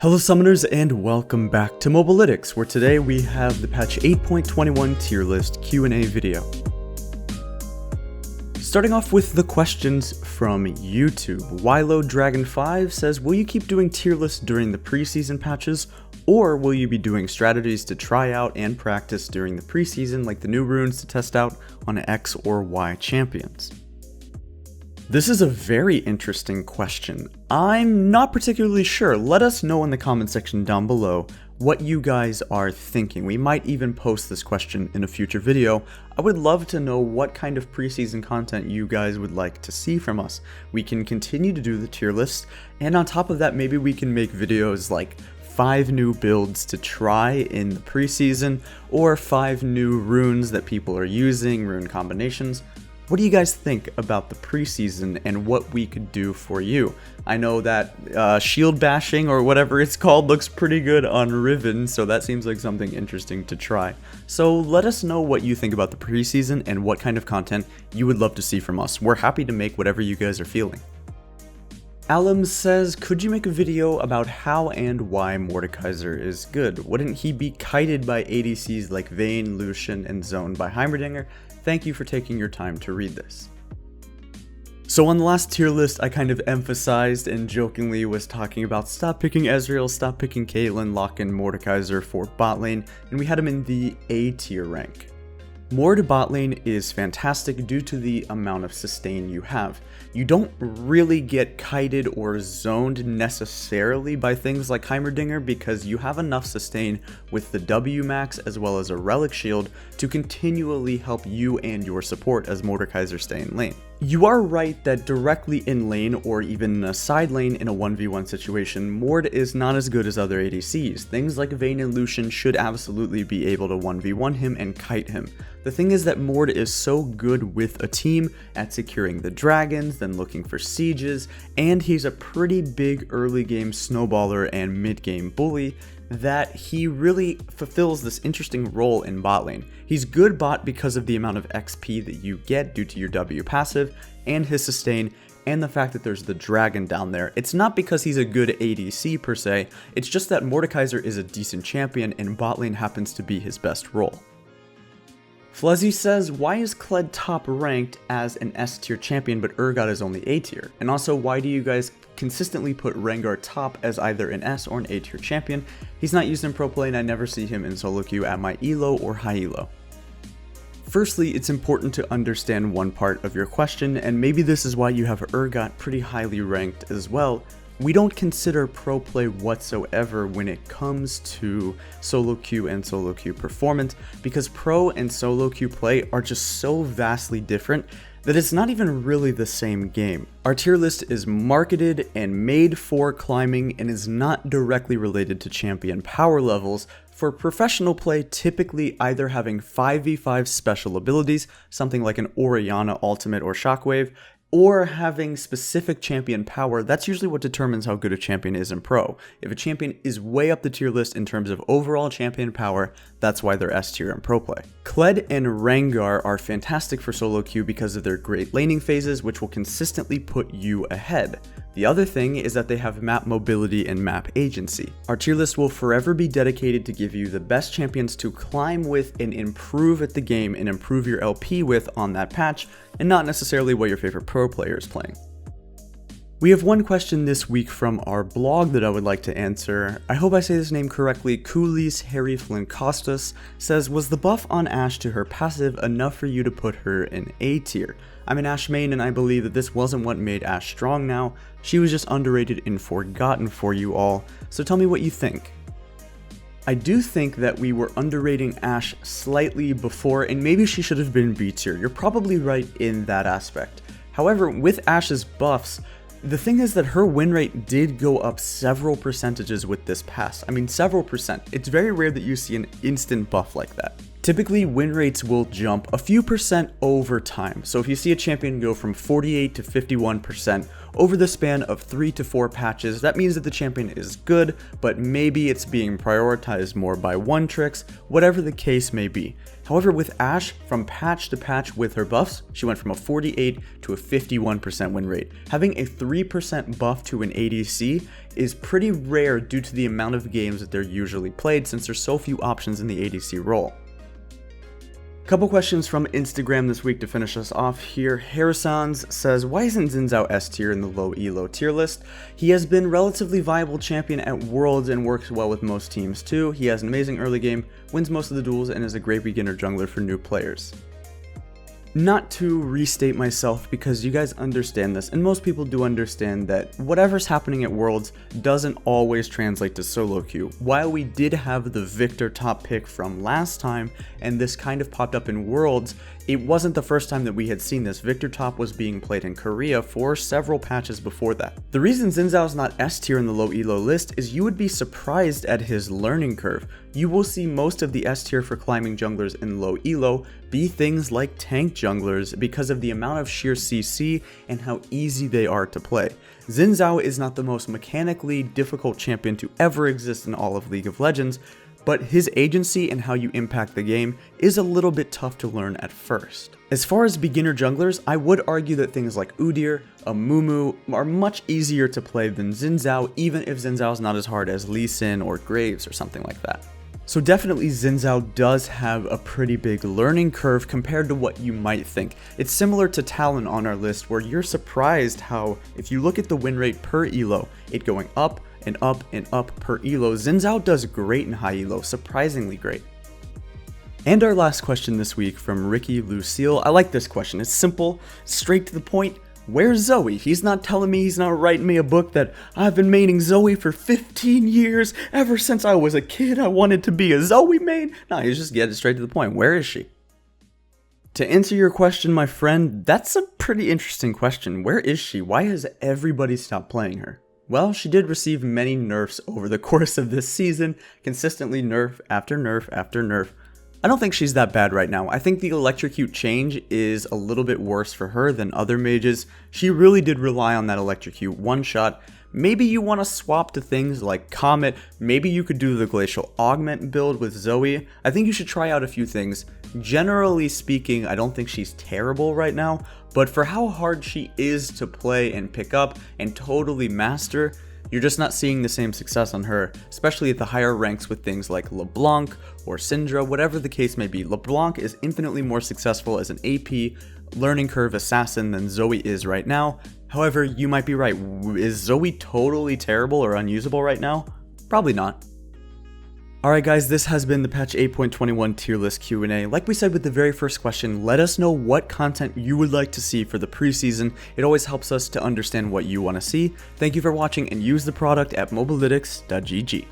Hello summoners and welcome back to Mobalytics, where today we have the patch 8.21 tier list Q&A video. Starting off with the questions from YouTube. Wilo Dragon 5 says, will you keep doing tier lists during the preseason patches, or will you be doing strategies to try out and practice during the preseason, like the new runes to test out on X or Y champions? This is a very interesting question. I'm not particularly sure. Let us know in the comment section down below what you guys are thinking. We might even post this question in a future video. I would love to know what kind of preseason content you guys would like to see from us. We can continue to do the tier list, and on top of that, maybe we can make videos like 5 new builds to try in the preseason, or 5 new runes that people are using, rune combinations. What do you guys think about the preseason and what we could do for you? I know that shield bashing or whatever it's called looks pretty good on Riven, so that seems like something interesting to try. So let us know what you think about the preseason and what kind of content you would love to see from us. We're happy to make whatever you guys are feeling. Alum says, could you make a video about how and why Mordekaiser is good? Wouldn't he be kited by ADCs like Vayne, Lucian, and Zone by Heimerdinger? Thank you for taking your time to read this. So on the last tier list, I kind of emphasized and jokingly was talking about stop picking Ezreal, stop picking Caitlyn, lock in Mordekaiser for bot lane, and we had him in the A tier rank. Mord bot lane is fantastic due to the amount of sustain you have. You don't really get kited or zoned necessarily by things like Heimerdinger because you have enough sustain with the W max as well as a relic shield to continually help you and your support as Mordekaiser stay in lane. You are right that directly in lane or even in a side lane in a 1v1 situation, Mord is not as good as other ADCs. Things like Vayne and Lucian should absolutely be able to 1v1 him and kite him. The thing is that Mord is so good with a team at securing the dragons, then looking for sieges, and he's a pretty big early game snowballer and mid game bully that he really fulfills this interesting role in bot lane. He's good bot because of the amount of XP that you get due to your W passive and his sustain and the fact that there's the dragon down there. It's not because he's a good ADC per se, it's just that Mordekaiser is a decent champion and bot lane happens to be his best role. Flezzy says, why is Kled top ranked as an S tier champion but Urgot is only A tier? And also, why do you guys consistently put Rengar top as either an S or an A tier champion? He's not used in pro play and I never see him in solo queue at my elo or high elo. Firstly, it's important to understand one part of your question, and maybe this is why you have Urgot pretty highly ranked as well. We don't consider pro play whatsoever when it comes to solo queue and solo queue performance, because pro and solo queue play are just so vastly different that it's not even really the same game. Our tier list is marketed and made for climbing and is not directly related to champion power levels. For professional play, typically either having 5v5 special abilities, something like an Orianna ultimate or shockwave, or having specific champion power. That's usually what determines how good a champion is in pro. If a champion is way up the tier list in terms of overall champion power, that's why they're S tier in pro play. Kled and Rengar are fantastic for solo queue because of their great laning phases, which will consistently put you ahead. The other thing is that they have map mobility and map agency. Our tier list will forever be dedicated to give you the best champions to climb with and improve at the game and improve your LP with on that patch, and not necessarily what your favorite pro player is playing. We have one question this week from our blog that I would like to answer. I hope I say this name correctly. Coolies Harry Flynn Costas says, was the buff on Ashe to her passive enough for you to put her in A tier? I'm an Ashe main and I believe that this wasn't what made Ashe strong now. She was just underrated and forgotten for you all. So tell me what you think. I do think that we were underrating Ashe slightly before, and maybe she should have been B tier. You're probably right in that aspect. However, with Ashe's buffs, the thing is that her win rate did go up several percentages with this pass. I mean, several percent. It's very rare that you see an instant buff like that. Typically, win rates will jump a few percent over time. So if you see a champion go from 48 to 51% over the span of 3 to 4 patches, that means that the champion is good, but maybe it's being prioritized more by one tricks, whatever the case may be. However, with Ashe, from patch to patch with her buffs, she went from a 48 to a 51% win rate. Having a 3% buff to an ADC is pretty rare due to the amount of games that they're usually played since there's so few options in the ADC role. Couple questions from Instagram this week to finish us off here. Harrisons says, why isn't Xin Zhao S tier in the low elo tier list? He has been relatively viable champion at Worlds and works well with most teams too. He has an amazing early game, wins most of the duels, and is a great beginner jungler for new players. Not to restate myself, because you guys understand this, and most people do understand that whatever's happening at Worlds doesn't always translate to solo queue. While we did have the Victor top pick from last time, and this kind of popped up in Worlds, it wasn't the first time that we had seen this. Victor top was being played in Korea for several patches before that. The reason Xin Zhao is not S tier in the low elo list is you would be surprised at his learning curve. You will see most of the S tier for climbing junglers in low elo be things like tank junglers because of the amount of sheer CC and how easy they are to play. Xin Zhao is not the most mechanically difficult champion to ever exist in all of League of Legends, but his agency and how you impact the game is a little bit tough to learn at first. As far as beginner junglers, I would argue that things like Udyr, Amumu are much easier to play than Xin Zhao, even if Xin Zhao is not as hard as Lee Sin or Graves or something like that. So definitely Xin Zhao does have a pretty big learning curve compared to what you might think. It's similar to Talon on our list, where you're surprised how, if you look at the win rate per elo, it going up and up and up per elo, Xin Zhao does great in high elo, surprisingly great. And our last question this week from Ricky Lucille. I like this question. It's simple, straight to the point. Where's Zoe? He's not telling me, he's not writing me a book that I've been maining Zoe for 15 years. Ever since I was a kid, I wanted to be a Zoe main. No, he's just getting straight to the point. Where is she? To answer your question, my friend, that's a pretty interesting question. Where is she? Why has everybody stopped playing her? Well, she did receive many nerfs over the course of this season, consistently nerf after nerf after nerf. I don't think she's that bad right now. I think the electrocute change is a little bit worse for her than other mages. She really did rely on that electrocute one shot. Maybe you want to swap to things like Comet. Maybe you could do the Glacial Augment build with Zoe. I think you should try out a few things. Generally speaking, I don't think she's terrible right now, but for how hard she is to play and pick up and totally master, you're just not seeing the same success on her, especially at the higher ranks with things like LeBlanc or Syndra, whatever the case may be. LeBlanc is infinitely more successful as an AP learning curve assassin than Zoe is right now. However, you might be right. Is Zoe totally terrible or unusable right now? Probably not. Alright guys, this has been the patch 8.21 tier list Q&A. Like we said with the very first question, let us know what content you would like to see for the preseason. It always helps us to understand what you want to see. Thank you for watching and use the product at mobalytics.gg.